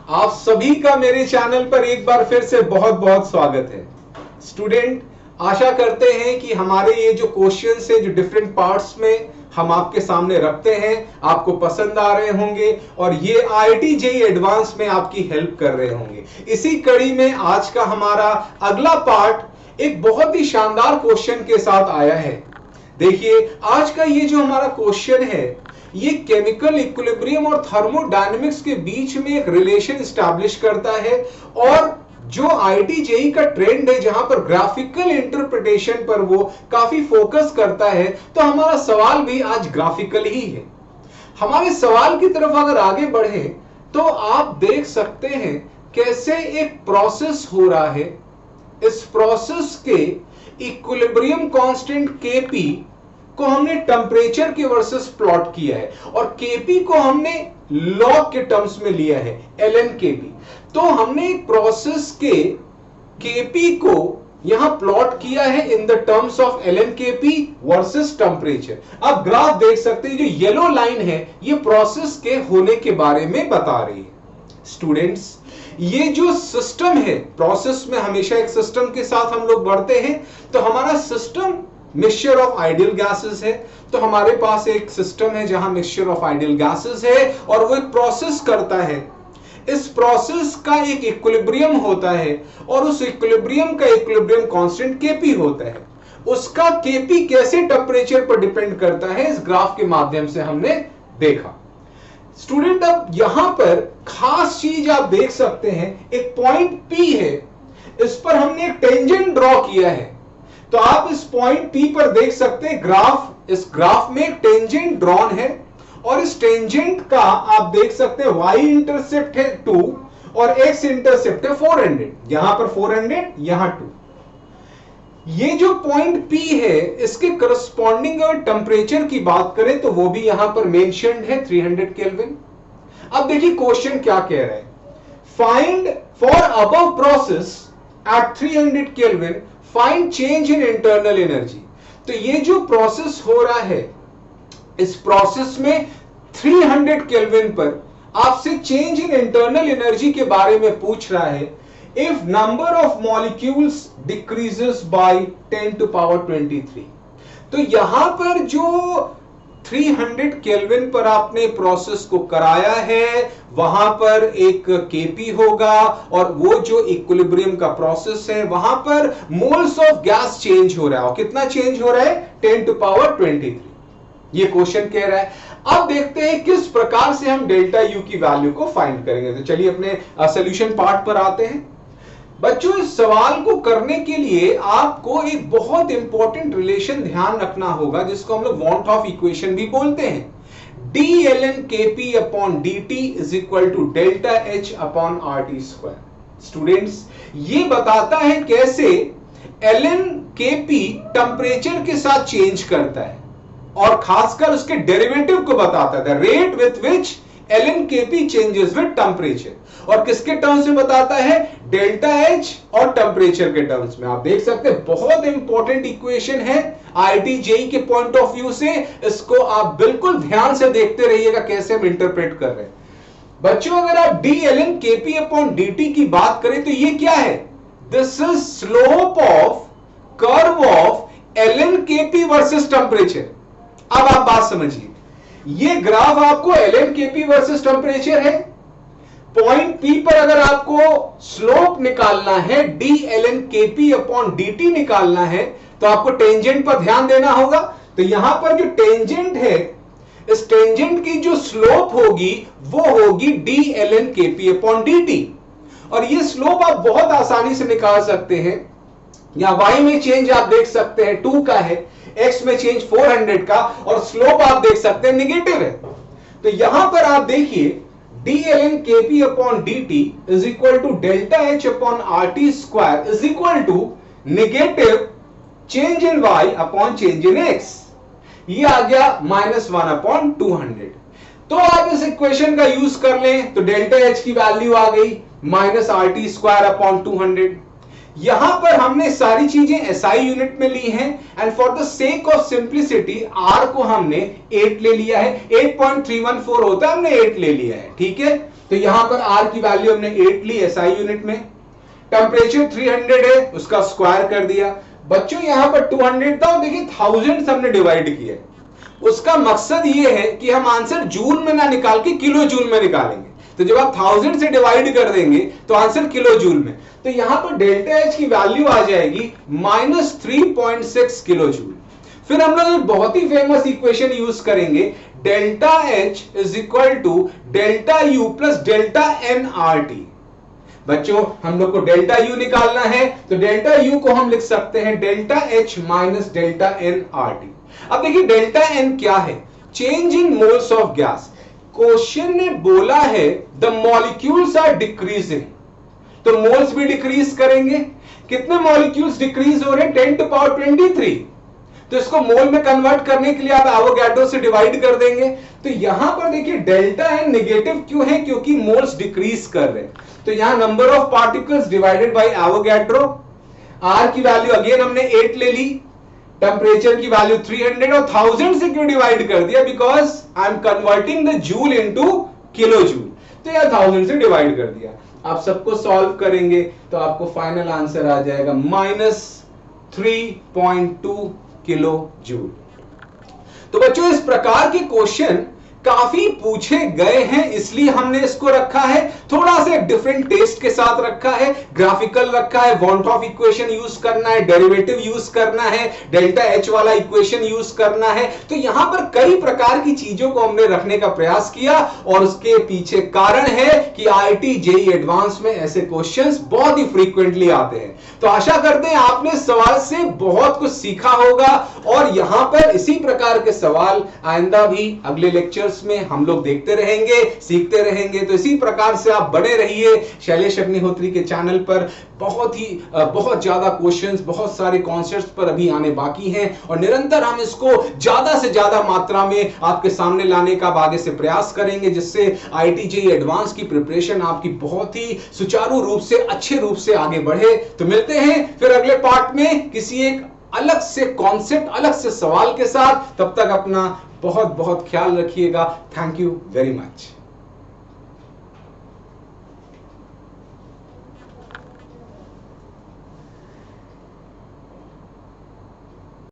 आप सभी का मेरे चैनल पर एक बार फिर से बहुत बहुत स्वागत है। स्टूडेंट, आशा करते हैं कि हमारे ये जो क्वेश्चंस है जो डिफरेंट पार्ट्स में हम आपके सामने रखते हैं आपको पसंद आ रहे होंगे और ये IIT JEE एडवांस में आपकी हेल्प कर रहे होंगे। इसी कड़ी में आज का हमारा अगला पार्ट एक बहुत ही शानदार क्वेश्चन के साथ आया है। देखिए, आज का ये जो हमारा क्वेश्चन है ये केमिकल इक्विलिब्रियम और थर्मोडायनेमिक्स के बीच में एक रिलेशन स्टैब्लिश करता है और जो IIT JEE का ट्रेंड है जहां पर ग्राफिकल इंटरप्रिटेशन पर वो काफी फोकस करता है, तो हमारा सवाल भी आज ग्राफिकल ही है। हमारे सवाल की तरफ अगर आगे बढ़े तो आप देख सकते हैं कैसे एक प्रोसेस हो रहा है। इस प्रोसेस के इक्विलिब्रियम कांस्टेंट Kp को हमने टेम्परेचर के वर्सेस प्लॉट किया है और Kp को हमने लॉग के टर्म्स में लिया है ln Kp। तो हमने एक प्रोसेस के Kp को यहां प्लॉट किया है in the terms of ln Kp versus temperature. अब ग्राफ देख सकते हैं, जो येलो लाइन है ये प्रोसेस के होने के बारे में बता रही है। स्टूडेंट्स, ये जो सिस्टम है, प्रोसेस में हमेशा एक सिस्टम के साथ हम लोग बढ़ते हैं, तो हमारा system mixture of ideal gases है। तो हमारे पास एक सिस्टम है जहां मिक्सचर ऑफ आइडियल गैसेस है और वो एक प्रोसेस करता है। इस प्रोसेस का एक इक्विलिब्रियम होता है और उस इक्विलिब्रियम का इक्विलिब्रियम कांस्टेंट Kp होता है। उसका Kp कैसे टेम्परेचर पर डिपेंड करता है इस ग्राफ के माध्यम से हमने देखा। स्टूडेंट, अब यहां पर खास चीज आप देख सकते हैं, एक पॉइंट P है, इस पर हमने एक टेंजेंट ड्रॉ किया है। तो आप इस पॉइंट P पर देख सकते हैं इस ग्राफ में एक टेंजेंट ड्रॉन है और इस टेंजेंट का आप देख सकते हैं y इंटरसेप्ट है 2 और x इंटरसेप्ट है 400। यहां पर 400, यहां 2। ये जो पॉइंट P है इसके करस्पॉन्डिंग अगर टेम्परेचर की बात करें तो वो भी यहां पर मेंशन्ड है 300 केल्विन। अब देखिए क्वेश्चन क्या कह रहा है, find for above process at 300 kelvin find change in internal energy. तो ये जो प्रोसेस हो रहा है इस प्रोसेस में 300 केल्विन पर आपसे चेंज इन इंटरनल एनर्जी के बारे में पूछ रहा है। If number of molecules decreases by 10 to power 23। तो यहां पर जो 300 केल्विन पर आपने प्रोसेस को कराया है वहां पर एक Kp होगा और वो जो इक्विलिब्रियम का प्रोसेस है वहां पर मोल्स ऑफ गैस चेंज हो रहा है। और कितना चेंज हो रहा है? 10 टू पावर 23। ये क्वेश्चन कह रहा है। अब देखते हैं किस प्रकार से हम डेल्टा U की वैल्यू को फाइंड करेंगे। तो चलिए अपने सॉल्यूशन पार्ट पर आते हैं। बच्चों, इस सवाल को करने के लिए आपको एक बहुत इंपॉर्टेंट रिलेशन ध्यान रखना होगा जिसको हम लोग वॉन ऑफ इक्वेशन भी बोलते हैं। d ln Kp upon dt is equal to delta H upon RT square. Students, ये बताता है कैसे ln Kp टेम्परेचर के साथ चेंज करता है और खासकर उसके डेरिवेटिव को बताता है, the rate with which ln Kp changes with temperature. और किसके टर्म्स में बताता है? डेल्टा H और टेम्परेचर के टर्म्स में। आप देख सकते हैं बहुत इंपॉर्टेंट इक्वेशन है IIT JEE के पॉइंट ऑफ व्यू से। इसको आप बिल्कुल ध्यान से देखते रहिएगा कैसे हम इंटरप्रेट कर रहे हैं। बच्चों, अगर आप d ln Kp upon dt की बात करें तो ये क्या है? This is slope of curve of ln Kp versus temperature. अब आप बात समझिए, ये ग्राफ आपको ln Kp वर्सेस टेम्परेचर है। पॉइंट P पर अगर आपको स्लोप निकालना है, d ln Kp upon dt निकालना है, तो आपको टेंजेंट पर ध्यान देना होगा। तो यहां पर जो टेंजेंट है, इस टेंजेंट की जो स्लोप होगी वो होगी d ln Kp upon dt। और ये स्लोप आप बहुत आसानी से निकाल सकते हैं। यहां y में चेंज आप देख सकते हैं 2 का है, x में चेंज 400 का, और स्लोप आप देख सकते हैं निगेटिव है। तो यहां पर आप देखिए d ln Kp upon dt is equal to delta H upon RT square is equal to negative change in y upon change in x। ये आ गया -1 अपॉन 200। तो आप इस इक्वेशन का यूज कर लें तो डेल्टा H की वैल्यू आ गई -RT स्क्वायर अपॉन 200। यहां पर हमने सारी चीजें SI यूनिट में ली हैं and for the sake of simplicity R को हमने 8 ले लिया है। 8.314 होता है, हमने 8 ले लिया है, ठीक है। तो यहां पर R की वैल्यू हमने 8 ली SI यूनिट में, टेम्परेचर 300 है उसका स्क्वायर कर दिया। बच्चों यहां पर 200 था और देखिए 1000 हमने डिवाइड किया। उसका मकसद ये है कि हम आंसर जूल में ना निकाल के किलो जूल में निकालेंगे। तो जब आप 1000 से डिवाइड कर देंगे तो आंसर किलो जूल में, तो यहां पर डेल्टा H की वैल्यू आ जाएगी -3.6 किलो जूल। फिर हम लोग एक बहुत ही फेमस इक्वेशन यूज करेंगे, delta H is equal to delta U plus delta nRT। बच्चों हम लोग को डेल्टा U निकालना है, तो डेल्टा U को हम लिख सकते हैं delta H minus delta nRT। अब देखिए डेल्टा N क्या है, change in moles of gas. Question ने बोला है द मॉलिक्यूल्स आर डिक्रीजिंग, तो मोल्स भी डिक्रीज करेंगे। कितने मॉलिक्यूल्स डिक्रीज हो रहे हैं? 10 टू पावर 23। तो इसको मोल में कन्वर्ट करने के लिए आप एवोगैड्रो से डिवाइड कर देंगे। तो यहां पर देखिए डेल्टा एन नेगेटिव क्यों है? क्योंकि मोल्स डिक्रीज कर रहे हैं। तो यहां number of particles divided by Avogadro. R की वैल्यू अगेन हमने 8 ले ली, टेम्परेचर की वैल्यू 300 और 1000 से क्यों डिवाइड कर दिया? Because I am converting the joule into kilo joule, तो यह 1000 से डिवाइड कर दिया। आप सबको सॉल्व करेंगे तो आपको फाइनल आंसर आ जाएगा -3.2 किलो जूल। तो बच्चों इस प्रकार के क्वेश्चन काफी पूछे गए हैं, इसलिए हमने इसको रखा है, थोड़ा सा डिफरेंट टेस्ट के साथ रखा है। ग्राफिकल रखा है, वॉन्ट ऑफ इक्वेशन यूज करना है, डेरिवेटिव यूज करना है, डेल्टा एच वाला इक्वेशन यूज करना है। तो यहां पर कई प्रकार की चीजों को हमने रखने का प्रयास किया और उसके पीछे कारण है कि IIT JEE एडवांस में ऐसे क्वेश्चंस बहुत ही फ्रीक्वेंटली आते हैं। तो आशा करते हैं आपने इस सवाल से बहुत कुछ सीखा होगा और यहां पर इसी प्रकार के सवाल आइंदा भी अगले लेक्चर्स में हम लोग देखते रहेंगे, सीखते रहेंगे। तो इसी प्रकार से आप बने रहिए शैलेश अग्निहोत्री के चैनल पर। बहुत ज्यादा क्वेश्चंस, बहुत सारे कॉन्सेप्ट्स पर अभी आने बाकी हैं और निरंतर हम इसको ज्यादा से ज्यादा मात्रा में आपके सामने लाने का आगे से प्रयास करेंगे, जिससे IIT JEE एडवांस की प्रिपरेशन आपकी बहुत ही सुचारू रूप से, अच्छे रूप से आगे बढ़े। तो मिलते हैं फिर अगले पार्ट में किसी एक अलग से कॉन्सेप्ट, अलग से सवाल के साथ। तब तक अपना बहुत बहुत ख्याल रखिएगा। Thank you very much.